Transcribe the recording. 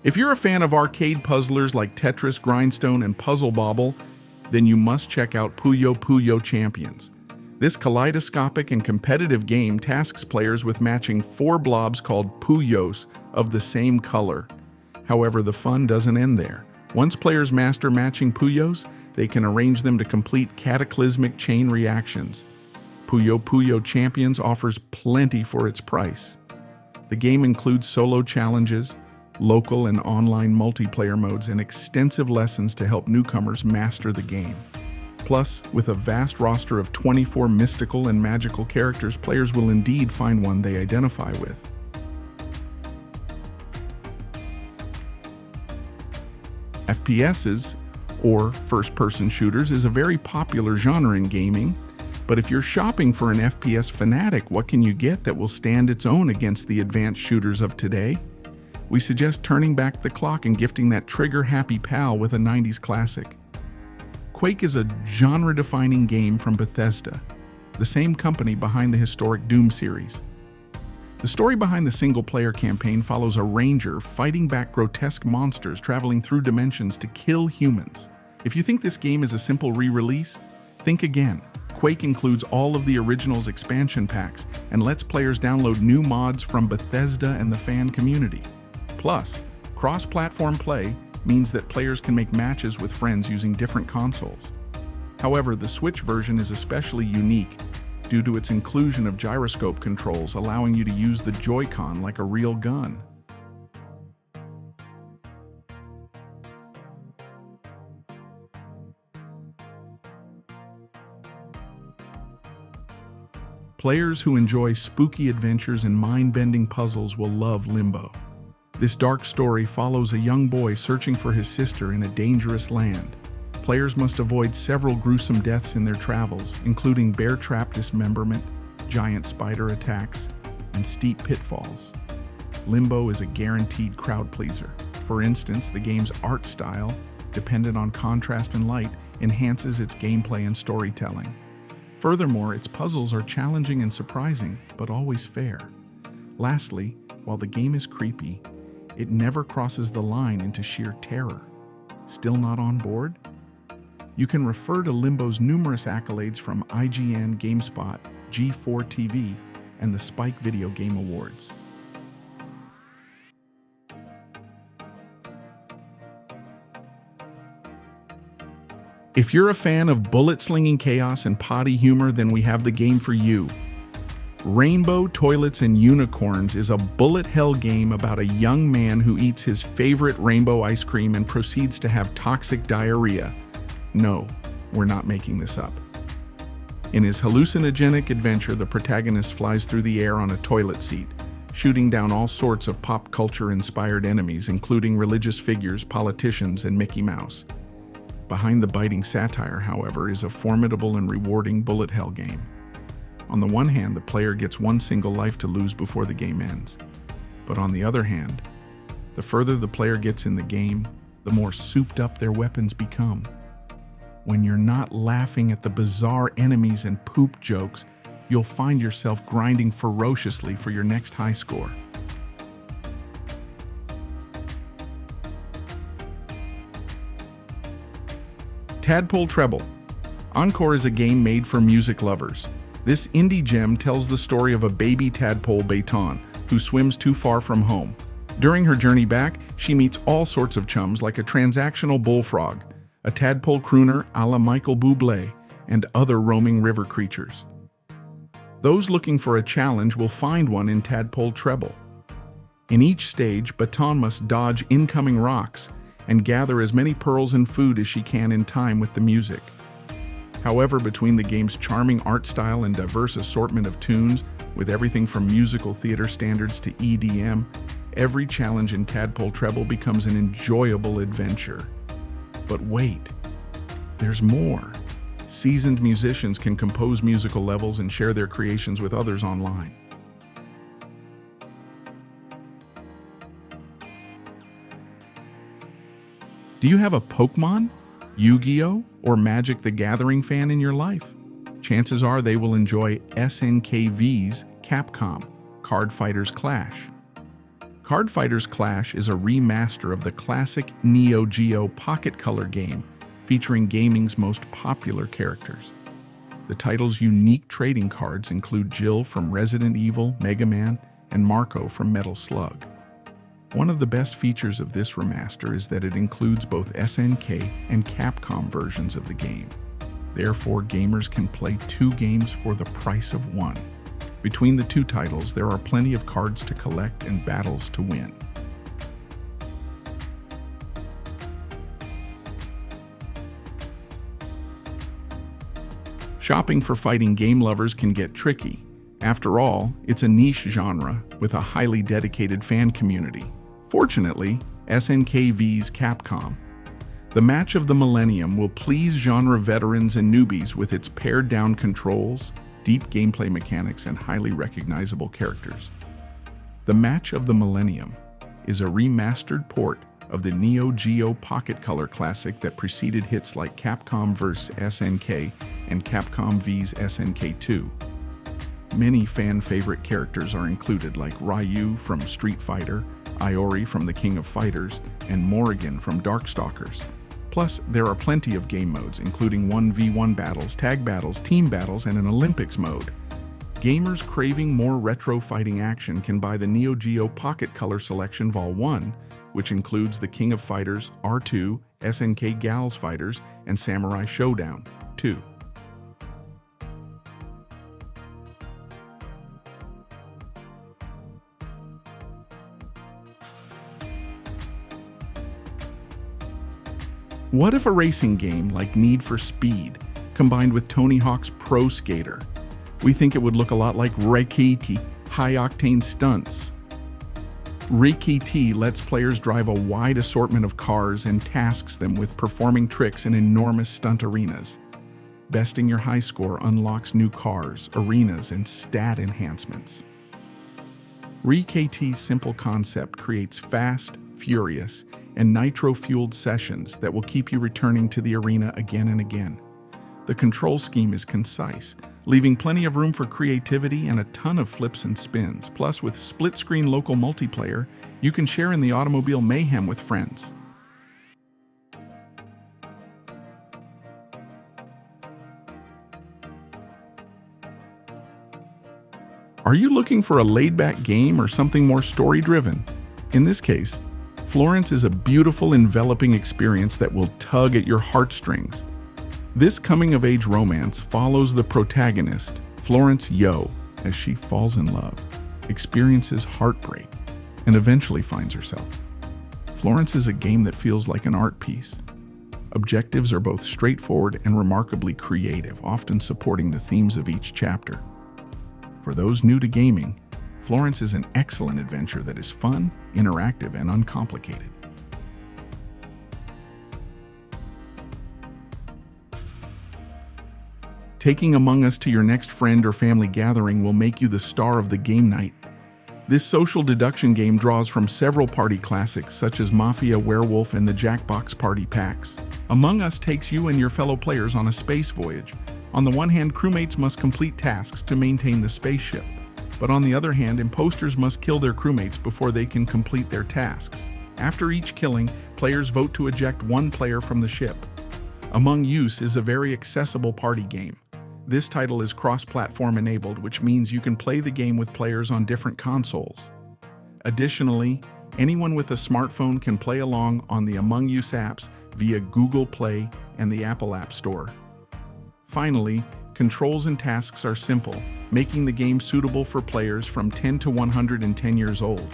If you're a fan of arcade puzzlers like Tetris, Grindstone, and Puzzle Bobble, then you must check out Puyo Champions. This kaleidoscopic and competitive game tasks players with matching 4 blobs called Puyos of the same color. However, the fun doesn't end there. Once players master matching Puyos, they can arrange them to complete cataclysmic chain reactions. Puyo Champions offers plenty for its price. The game includes solo challenges, local and online multiplayer modes, and extensive lessons to help newcomers master the game. Plus, with a vast roster of 24 mystical and magical characters, players will indeed find one they identify with. FPSs, or first-person shooters, is a very popular genre in gaming, but if you're shopping for an FPS fanatic, what can you get that will stand its own against the advanced shooters of today? We suggest turning back the clock and gifting that trigger-happy pal with a 90s classic. Quake is a genre-defining game from Bethesda, the same company behind the historic Doom series. The story behind the single-player campaign follows a ranger fighting back grotesque monsters traveling through dimensions to kill humans. If you think this game is a simple re-release, think again. Quake includes all of the original's expansion packs and lets players download new mods from Bethesda and the fan community. Plus, cross-platform play means that players can make matches with friends using different consoles. However, the Switch version is especially unique due to its inclusion of gyroscope controls, allowing you to use the Joy-Con like a real gun. Players who enjoy spooky adventures and mind-bending puzzles will love Limbo. This dark story follows a young boy searching for his sister in a dangerous land. Players must avoid several gruesome deaths in their travels, including bear trap dismemberment, giant spider attacks, and steep pitfalls. Limbo is a guaranteed crowd pleaser. For instance, the game's art style, dependent on contrast and light, enhances its gameplay and storytelling. Furthermore, its puzzles are challenging and surprising, but always fair. Lastly, while the game is creepy, it never crosses the line into sheer terror. Still not on board? You can refer to Limbo's numerous accolades from IGN, GameSpot, G4 TV, and the Spike Video Game Awards. If you're a fan of bullet-slinging chaos and potty humor, then we have the game for you. Rainbow, Toilets, and Unicorns is a bullet hell game about a young man who eats his favorite rainbow ice cream and proceeds to have toxic diarrhea. No, we're not making this up. In his hallucinogenic adventure, the protagonist flies through the air on a toilet seat, shooting down all sorts of pop culture-inspired enemies, including religious figures, politicians, and Mickey Mouse. Behind the biting satire, however, is a formidable and rewarding bullet hell game. On the one hand, the player gets one single life to lose before the game ends. But on the other hand, the further the player gets in the game, the more souped up their weapons become. When you're not laughing at the bizarre enemies and poop jokes, you'll find yourself grinding ferociously for your next high score. Tadpole Treble. Encore is a game made for music lovers. This indie gem tells the story of a baby tadpole, Bayton, who swims too far from home. During her journey back, she meets all sorts of chums like a transactional bullfrog, a tadpole crooner a la Michael Bublé, and other roaming river creatures. Those looking for a challenge will find one in Tadpole Treble. In each stage, Bayton must dodge incoming rocks and gather as many pearls and food as she can in time with the music. However, between the game's charming art style and diverse assortment of tunes, with everything from musical theater standards to EDM, every challenge in Tadpole Treble becomes an enjoyable adventure. But wait, there's more. Seasoned musicians can compose musical levels and share their creations with others online. Do you have a Pokemon, Yu-Gi-Oh, or Magic the Gathering fan in your life? Chances are they will enjoy SNKV's Capcom, Card Fighters Clash. Card Fighters Clash is a remaster of the classic Neo Geo Pocket Color game, featuring gaming's most popular characters. The title's unique trading cards include Jill from Resident Evil, Mega Man, and Marco from Metal Slug. One of the best features of this remaster is that it includes both SNK and Capcom versions of the game. Therefore, gamers can play two games for the price of one. Between the two titles, there are plenty of cards to collect and battles to win. Shopping for fighting game lovers can get tricky. After all, it's a niche genre with a highly dedicated fan community. Fortunately, SNK vs Capcom. The match of the Millennium will please genre veterans and newbies with its pared-down controls, deep gameplay mechanics, and highly recognizable characters. The Match of the Millennium is a remastered port of the Neo Geo Pocket Color classic that preceded hits like Capcom vs SNK and Capcom vs SNK 2. Many fan-favorite characters are included, like Ryu from Street Fighter, Iori from the King of Fighters, and Morrigan from Darkstalkers. Plus, there are plenty of game modes, including 1v1 battles, tag battles, team battles, and an Olympics mode. Gamers craving more retro fighting action can buy the Neo Geo Pocket Color Selection Vol 1, which includes the King of Fighters, R2, SNK Gals Fighters, and Samurai Showdown 2. What if a racing game like Need for Speed combined with Tony Hawk's Pro Skater? We think it would look a lot like Reiki high-octane stunts. Reiki lets players drive a wide assortment of cars and tasks them with performing tricks in enormous stunt arenas. Besting your high score unlocks new cars, arenas, and stat enhancements. Reiki simple concept creates fast, furious, and nitro-fueled sessions that will keep you returning to the arena again and again. The control scheme is concise, leaving plenty of room for creativity and a ton of flips and spins. Plus, with split-screen local multiplayer, you can share in the automobile mayhem with friends. Are you looking for a laid-back game or something more story-driven? In this case, Florence is a beautiful, enveloping experience that will tug at your heartstrings. This coming-of-age romance follows the protagonist, Florence Yo, as she falls in love, experiences heartbreak, and eventually finds herself. Florence is a game that feels like an art piece. Objectives are both straightforward and remarkably creative, often supporting the themes of each chapter. For those new to gaming, Florence is an excellent adventure that is fun, interactive, and uncomplicated. Taking Among Us to your next friend or family gathering will make you the star of the game night. This social deduction game draws from several party classics such as Mafia, Werewolf, and the Jackbox Party packs. Among Us takes you and your fellow players on a space voyage. On the one hand, crewmates must complete tasks to maintain the spaceship. But on the other hand, imposters must kill their crewmates before they can complete their tasks. After each killing, players vote to eject one player from the ship. Among Us is a very accessible party game. This title is cross-platform enabled, which means you can play the game with players on different consoles. Additionally, anyone with a smartphone can play along on the Among Us apps via Google Play and the Apple App Store. Finally, controls and tasks are simple, making the game suitable for players from 10 to 110 years old.